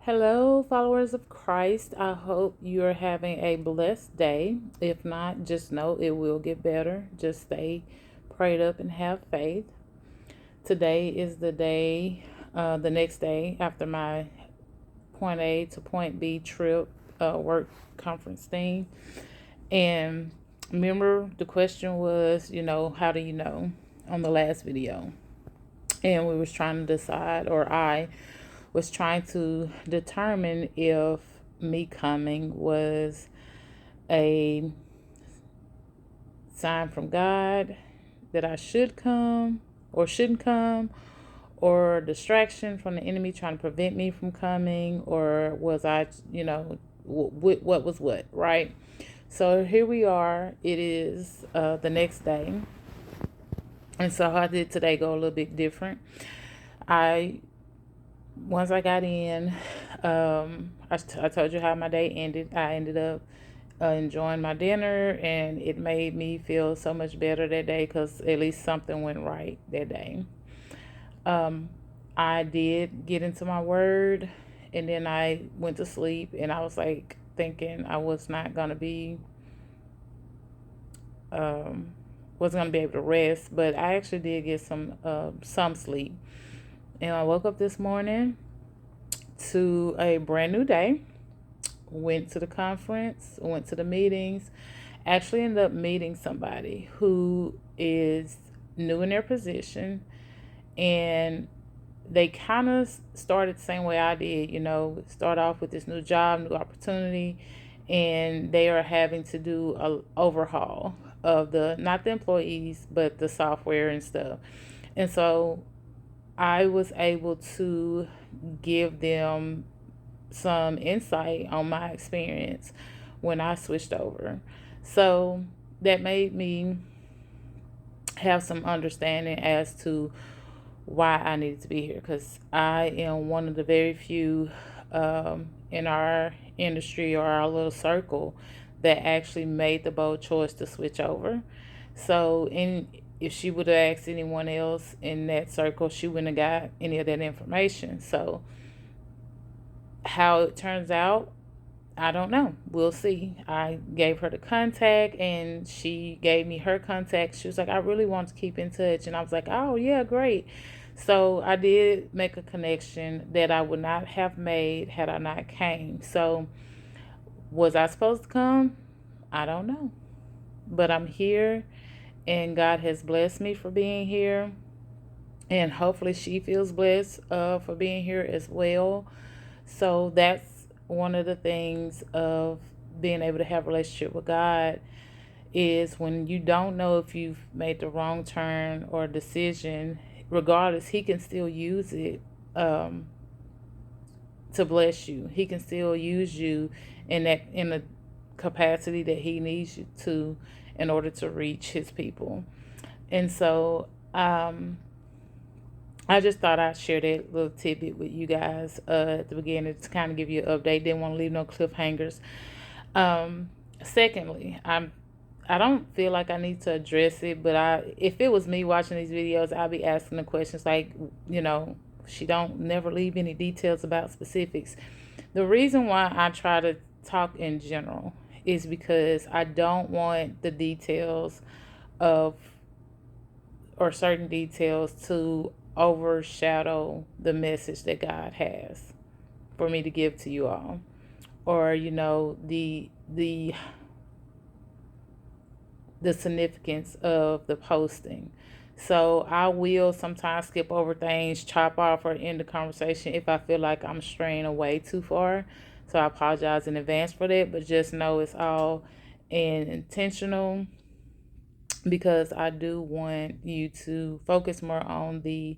Hello, followers of Christ. I hope you're having a blessed day. If not, just know it will get better. Just stay prayed up and have faith. Today is the next day after my point A to point B trip, work conference thing. And remember, the question was, how do you know on the last video? And we was trying to decide, or I was trying to determine if me coming was a sign from God that I should come or shouldn't come, or distraction from the enemy trying to prevent me from coming, or was I, what was what, right? So here we are. It is the next day. And so how did today go a little bit different? Once I got in, I told you how my day ended. I ended up enjoying my dinner, and it made me feel so much better that day because at least something went right that day. Um, I did get into my word, and then I went to sleep, and I was like thinking I was not gonna be, um, wasn't gonna be able to rest, but I actually did get some sleep, and I woke up this morning to a brand new day. Went to the conference, went to the meetings, actually ended up meeting somebody who is new in their position, and they kind of started the same way I did, start off with this new job, new opportunity, and they are having to do a overhaul of the, not the employees, but the software and stuff. And so I was able to give them some insight on my experience when I switched over. So that made me have some understanding as to why I needed to be here, because I am one of the very few in our industry or our little circle that actually made the bold choice to switch over. So, if she would have asked anyone else in that circle, she wouldn't have got any of that information. So, how it turns out, I don't know. We'll see. I gave her the contact, and she gave me her contact. She was like, I really want to keep in touch. And I was like, oh, yeah, great. So I did make a connection that I would not have made had I not came. So was I supposed to come? I don't know. But I'm here, and God has blessed me for being here. And hopefully she feels blessed for being here as well. So that's one of the things of being able to have a relationship with God, is when you don't know if you've made the wrong turn or decision, regardless, He can still use it to bless you. He can still use you in the capacity that He needs you to, in order to reach His people. And so I just thought I'd share that little tidbit with you guys at the beginning to kind of give you an update. Didn't want to leave no cliffhangers. Um, Secondly, I don't feel like I need to address it, but if it was me watching these videos, I'd be asking the questions like, you know, she don't never leave any details about specifics. The reason why I try to talk in general is because I don't want the details of, or certain details, to overshadow the message that God has for me to give to you all, or the significance of the posting. So I will sometimes skip over things, chop off, or end the conversation if I feel like I'm straying away too far. So I apologize in advance for that, but just know it's all intentional, because I do want you to focus more on the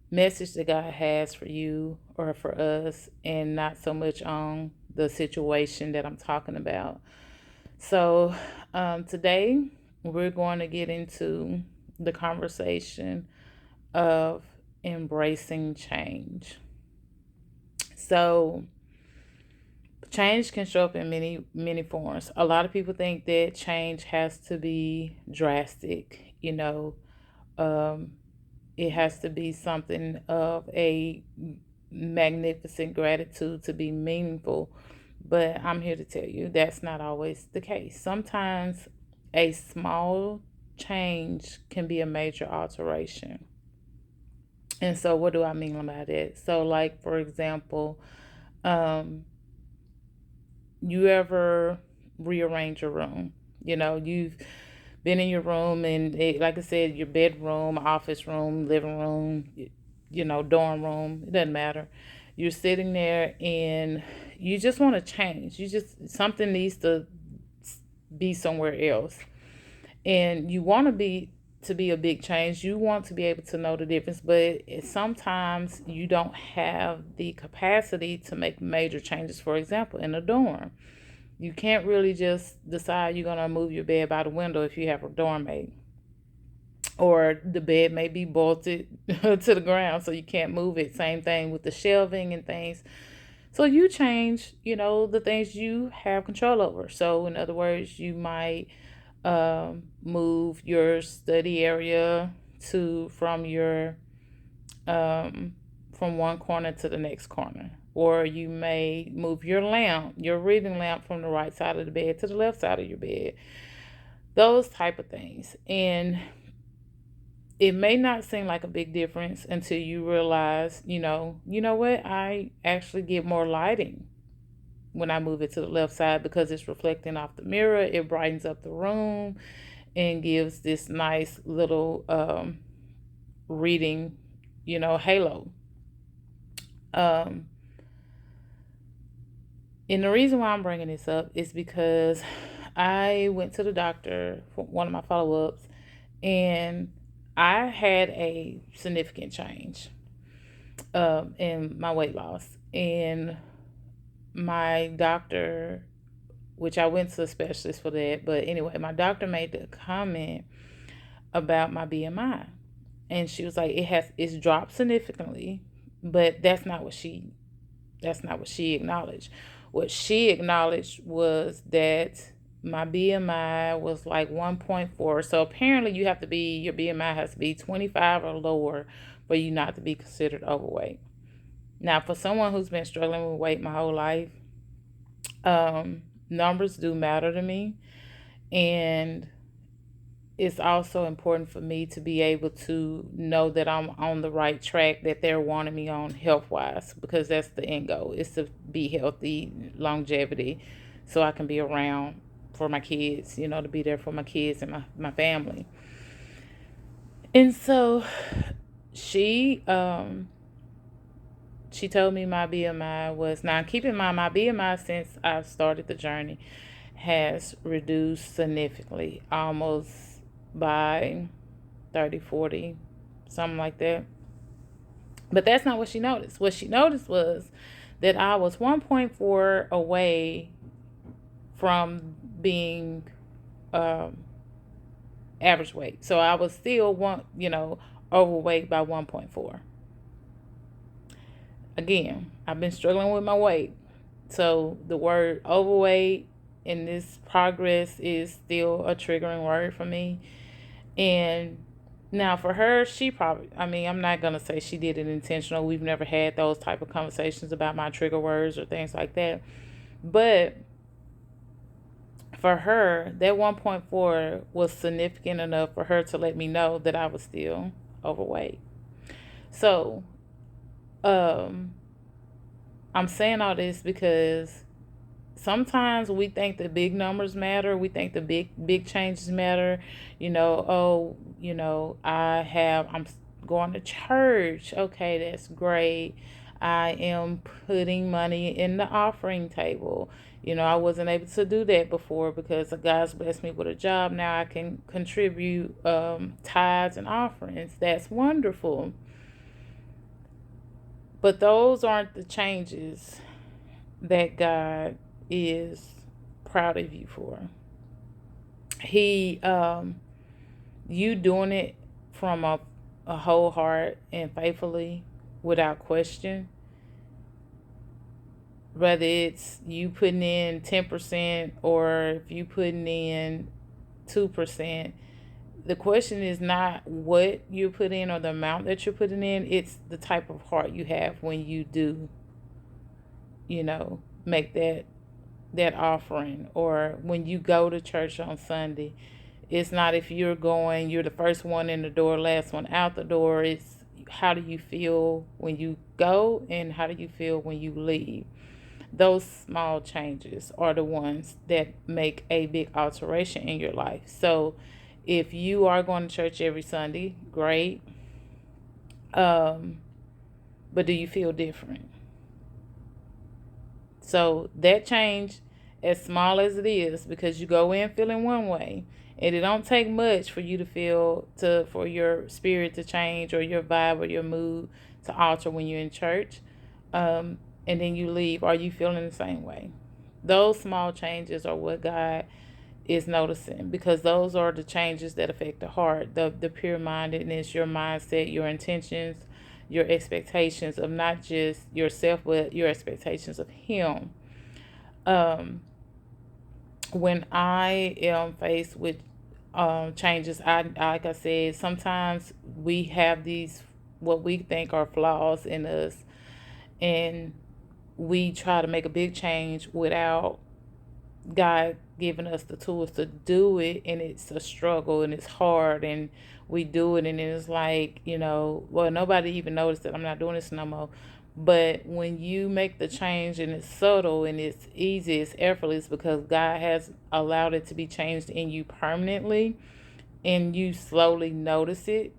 message that God has for you or for us, and not so much on the situation that I'm talking about. So, today we're going to get into the conversation of embracing change. So, change can show up in many, many forms. A lot of people think that change has to be drastic, um, it has to be something of a magnificent gratitude to be meaningful. But I'm here to tell you that's not always the case. Sometimes a small change can be a major alteration. And so, what do I mean by that? So, like, for example, um, you ever rearrange your room? You've been in your room and, like I said, your bedroom, office room, living room, dorm room, it doesn't matter. You're sitting there and you just want to change. Something needs to be somewhere else. And you want to be a big change. You want to be able to know the difference, but sometimes you don't have the capacity to make major changes. For example, in a dorm, you can't really just decide you're going to move your bed by the window if you have a dorm mate. Or the bed may be bolted to the ground, so you can't move it. Same thing with the shelving and things. So you change, the things you have control over. So, in other words, you might move your study area to um, from one corner to the next corner. Or you may move your reading lamp from the right side of the bed to the left side of your bed. Those type of things. And it may not seem like a big difference until you realize, you know what? I actually get more lighting when I move it to the left side because it's reflecting off the mirror. It brightens up the room and gives this nice little reading, halo. Um, and the reason why I'm bringing this up is because I went to the doctor for one of my follow ups and I had a significant change in my weight loss. And my doctor, which I went to a specialist for that, but anyway, my doctor made the comment about my BMI. And she was like, it's dropped significantly, but that's not what she acknowledged. What she acknowledged was that my BMI was like 1.4. So apparently your BMI has to be 25 or lower for you not to be considered overweight. Now, for someone who's been struggling with weight my whole life, numbers do matter to me. And it's also important for me to be able to know that I'm on the right track that they're wanting me on health wise, because that's the end goal, is to be healthy, longevity, so I can be around for my kids, to be there for my kids and my family. And so she she told me my BMI was, now keep in mind, my BMI since I've started the journey has reduced significantly, almost by 30, 40, something like that. But that's not what she noticed. What she noticed was that I was 1.4 away from being um, average weight. So I was still overweight by 1.4. Again, I've been struggling with my weight. So the word overweight in this progress is still a triggering word for me. And now for her, she probably, I'm not going to say she did it intentional. We've never had those type of conversations about my trigger words or things like that. But for her, that 1.4 was significant enough for her to let me know that I was still overweight. So, I'm saying all this because sometimes we think the big numbers matter. We think the big changes matter. I'm going to church. Okay, that's great. I am putting money in the offering table. I wasn't able to do that before because God's blessed me with a job. Now I can contribute tithes and offerings. That's wonderful. But those aren't the changes that God is proud of you for. He, you doing it from a whole heart and faithfully without question, whether it's you putting in 10% or if you putting in 2%, The question is not what you put in or the amount that you're putting in, it's the type of heart you have when you do, make that offering, or when you go to church on Sunday. It's not if you're the first one in the door, last one out the door. It's how do you feel when you go and how do you feel when you leave. Those small changes are the ones that make a big alteration in your life. So if you are going to church every Sunday, great. But do you feel different? So that change, as small as it is, because you go in feeling one way, and it don't take much for you to for your spirit to change, or your vibe or your mood to alter when you're in church, and then you leave. Are you feeling the same way? Those small changes are what God is noticing, because those are the changes that affect the heart, the pure mindedness, your mindset, your intentions, your expectations of not just yourself, but your expectations of Him. Um, when I am faced with changes, I like I said, sometimes we have these what we think are flaws in us, and we try to make a big change without God giving us the tools to do it, and it's a struggle and it's hard, and we do it, and it's like, well, nobody even noticed that I'm not doing this no more. But when you make the change and it's subtle and it's easy, it's effortless, because God has allowed it to be changed in you permanently, and you slowly notice it,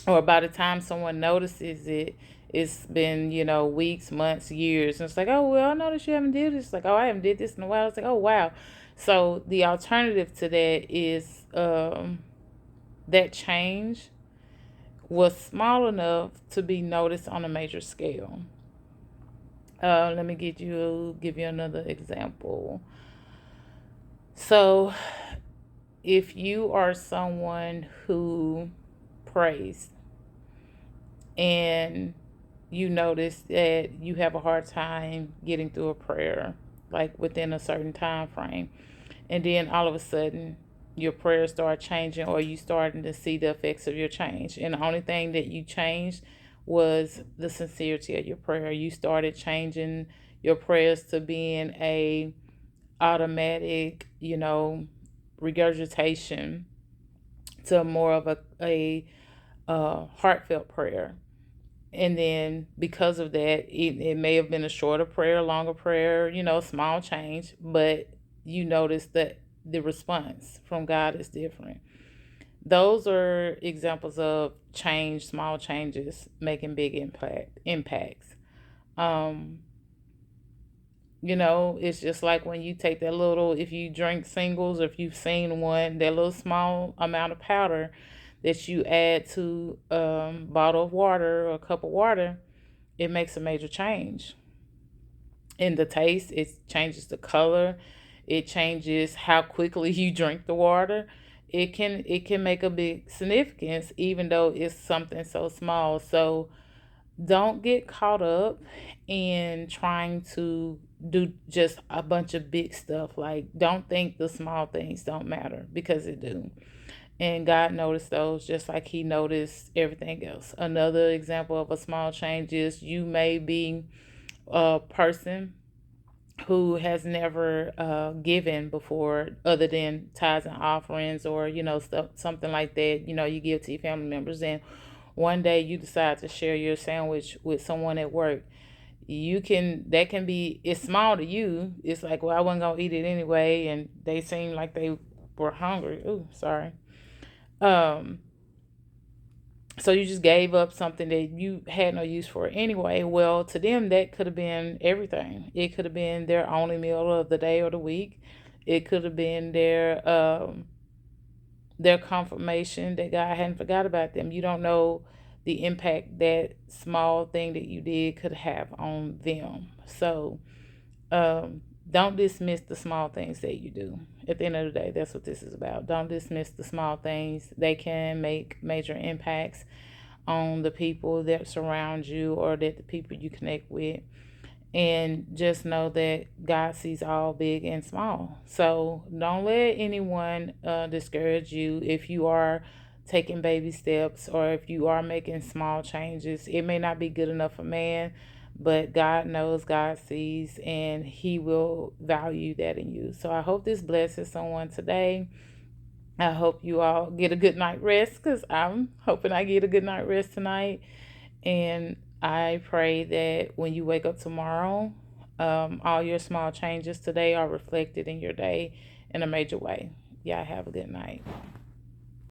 or by the time someone notices it, it's been, weeks, months, years, and it's like, oh, well, I noticed you haven't did this. It's like, oh, I haven't did this in a while. It's like, oh, wow. So the alternative to that is, that change was small enough to be noticed on a major scale. Let me give you another example. So if you are someone who prays, and you notice that you have a hard time getting through a prayer, like within a certain time frame, and then all of a sudden your prayers start changing, or you starting to see the effects of your change, and the only thing that you changed was the sincerity of your prayer. You started changing your prayers to being a automatic, regurgitation, to more of a heartfelt prayer. And then because of that, it may have been a shorter prayer, longer prayer, small change, but you notice that the response from God is different. Those are examples of change, small changes making big impacts. Um, it's just like when you take that little, if you drink singles, or if you've seen one, that little small amount of powder that you add to bottle of water or a cup of water, it makes a major change in the taste. It changes the color. It changes how quickly you drink the water. It can make a big significance, even though it's something so small. So don't get caught up in trying to do just a bunch of big stuff. Like, don't think the small things don't matter, because it do. And God noticed those just like He noticed everything else. Another example of a small change is, you may be a person who has never given before, other than tithes and offerings, or stuff, something like that. You give to your family members, and one day you decide to share your sandwich with someone at work. That can be, it's small to you. It's like, well, I wasn't gonna eat it anyway, and they seemed like they were hungry. Ooh, sorry. Um, so you just gave up something that you had no use for anyway. Well, to them, that could have been everything. It could have been their only meal of the day or the week. It could have been their confirmation that God hadn't forgot about them. You don't know the impact that small thing that you did could have on them. So don't dismiss the small things that you do. At the end of the day, that's what this is about. Don't dismiss the small things. They can make major impacts on the people that surround you, or that the people you connect with. And just know that God sees all big and small. So don't let anyone discourage you if you are taking baby steps or if you are making small changes. It may not be good enough for man, but God knows, God sees, and He will value that in you. So I hope this blesses someone today. I hope you all get a good night rest because I'm hoping I get a good night rest tonight. And I pray that when you wake up tomorrow, all your small changes today are reflected in your day in a major way. Y'all have a good night.